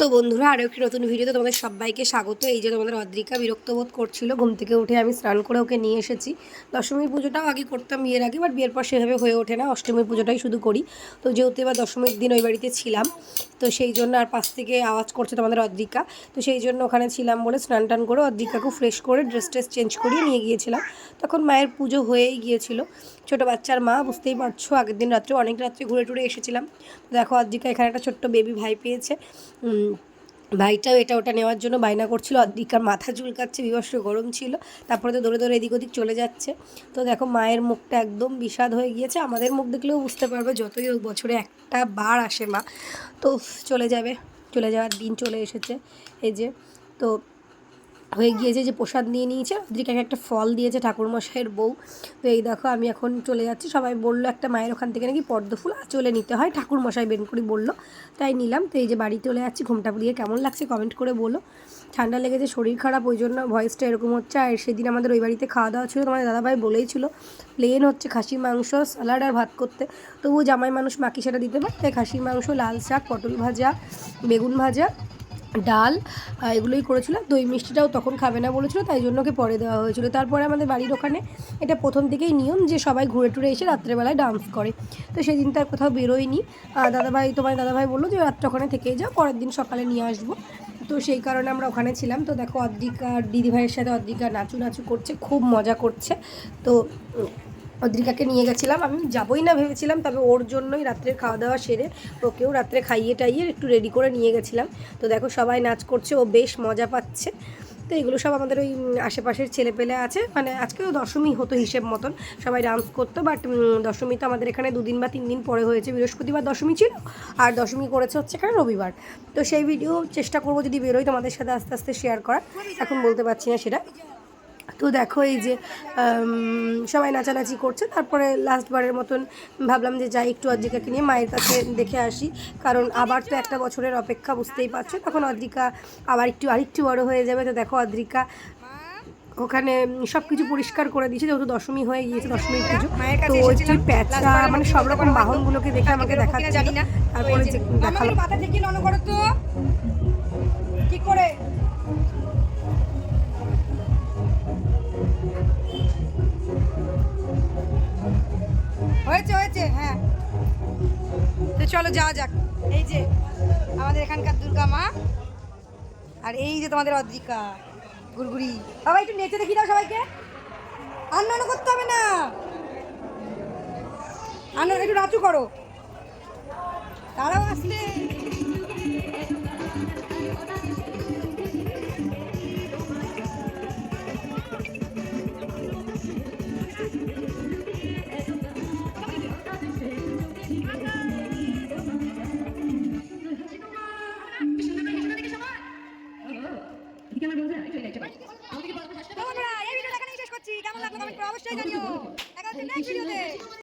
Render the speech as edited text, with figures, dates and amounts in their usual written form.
তো বন্ধুরা আরও একটি নতুন ভিডিওতে তোমাদের সবাইকে স্বাগত। এই যে তোমাদের অদ্রিকা বিরক্ত বোধ করছিল, ঘুম থেকে উঠে আমি স্নান করে ওকে নিয়ে এসেছি। দশমীর পুজোটাও আগে করতাম বিয়ের আগে, বাট বিয়ের পর সেভাবে হয়ে ওঠে না, অষ্টমীর পুজোটাই শুধু করি। তো যেহেতু এবার দশমীর দিন ওই বাড়িতে ছিলাম, তো সেই জন্য আর পাশ থেকে আওয়াজ করছে তোমাদের অদ্রিকা, তো সেই জন্য ওখানে ছিলাম বলে স্নান টান করে অদ্রিকাকে ফ্রেশ করে ড্রেস ট্রেস চেঞ্জ করিয়ে নিয়ে গিয়েছিলাম। তখন মায়ের পুজো হয়েই গিয়েছিল। ছোটো বাচ্চার মা, বুঝতেই পারছো, আগের দিন রাত্রে অনেক রাত্রে ঘুরে টুরে এসেছিলাম। দেখো অদ্রিকা এখানে একটা ছোট্ট বেবি ভাই পেয়েছে। ভাইটাও এটা ওটা নেওয়ার জন্য বায়না করছিল। অদ্রিকার মাথা চুলকাচ্ছে, বিভৎস গরম ছিল, তারপরে তো দৌড়ে দৌড়ে এদিক ওদিক চলে যাচ্ছে। তো দেখো মায়ের মুখটা একদম বিষাদ হয়ে গিয়েছে। আমাদের মুখ দেখলেও বুঝতে পারবে, যতই বছরে একটা বার আসে মা, তো চলে যাবে, চলে যাওয়ার দিন চলে এসেছে। এই যে তো হয়ে গিয়েছে, যে প্রসাদ নিয়ে নিয়েছে, অদ্রিকাকে একটা ফল দিয়েছে ঠাকুরমশাইয়ের বউ। তো এই দেখো আমি এখন চলে যাচ্ছি। সবাই বললো একটা মায়ের ওখান থেকে নাকি পদ্ম ফুল চলে নিতে হয়, ঠাকুরমশাই বেনকুড়ি বললো, তাই নিলাম। তো এই যে বাড়ি চলে যাচ্ছি। ঘুমটা দিয়ে কেমন লাগছে কমেন্ট করে বলো। ঠান্ডা লেগেছে, শরীর খারাপ, ওই জন্য ভয়েসটা এরকম হচ্ছে। আর সেদিন আমাদের ওই বাড়িতে খাওয়া দাওয়া ছিল, তোমাদের দাদাভাই বলেই ছিল প্লেন হচ্ছে খাসির মাংস, স্যালাড আর ভাত করতে। তবুও জামাই মানুষ মাকে সেটা দিতে পারে, তাই খাসির মাংস, লাল শাক, পটল ভাজা, বেগুন ভাজা, ডাল, এগুলোই করেছিল। দই মিষ্টিটাও তখন খাবে না বলেছিল, তাই জন্য ওকে পরে দেওয়া হয়েছিল। তারপরে আমাদের বাড়ির ওখানে এটা প্রথম থেকেই নিয়ম যে সবাই ঘুরে টুরে এসে রাত্রেবেলায় ডান্স করে। তো সেদিন তো আর কোথাও বেরোয়নি। দাদাভাই, তোমার দাদাভাই বললো যে রাত্রে ওখানে থেকেই যাও, পরের দিন সকালে নিয়ে আসবো। তো সেই কারণে আমরা ওখানে ছিলাম। তো দেখো অদ্রিকা দিদিভাইয়ের সাথে অদ্রিকা নাচু নাচু করছে, খুব মজা করছে। তো অদ্রিকাকে নিয়ে গেছিলাম, আমি যাবোই না ভেবেছিলাম, তবে ওর জন্যই রাত্রের খাওয়া দাওয়া সেরে ওকেও রাত্রে খাইয়ে টাইয়ে একটু রেডি করে নিয়ে গেছিলাম। তো দেখো সবাই নাচ করছে, ও বেশ মজা পাচ্ছে। তো এগুলো সব আমাদের ওই আশেপাশের ছেলেপেলে আছে, মানে আজকেও দশমী হতো হিসেব মতন, সবাই ডান্স করতো। বাট দশমী তো আমাদের এখানে 2 দিন বা 3 দিন পরে হয়েছে, বৃহস্পতিবার দশমী ছিল, আর দশমী করেছে হচ্ছে এখানে রবিবার। তো সেই ভিডিও চেষ্টা করবো যদি বেরোই তোমাদের সাথে আস্তে আস্তে শেয়ার করার, এখন বলতে পারছি না সেটা। তো দেখো এই যে সবাই নাচানাচি করছে। তারপরে লাস্টবারের মতন ভাবলাম যে যাই একটু অদ্রিকাকে নিয়ে মায়ের কাছে দেখে আসি, কারণ আবার তো একটা বছরের অপেক্ষা, বুঝতেই পারছো। তখন অদ্রিকা আবার আরেকটু বড় হয়ে যাবে। তো দেখো অদ্রিকা ওখানে সব কিছু পরিষ্কার করে দিয়েছে, যেহেতু দশমী হয়ে গিয়েছে, দশমীর পুজো। তো ওই প্যাঁচা মানে সব রকম বাহনগুলোকে দেখে আমাকে দেখাচ্ছিল। তারপরে দেখালো পাতা থেকে তো কি করে হয়েছে হয়েছে, হ্যাঁ। তো চলো যাওয়া যাক। এই যে আমাদের এখানকার দুর্গা মা, আর এই যে তোমাদের অদ্রিকা গুড়গুড়ি। বাবা একটু নেচে দেখি দাও সবাইকে। আন্নানো করতে হবে না, আন্নানো একটু নাচু করো, তারাও আসলে। কেমন লাগলো কমেন্ট করে অবশ্যই জানিও। দেখা হচ্ছে নেক্সট ভিডিওতে।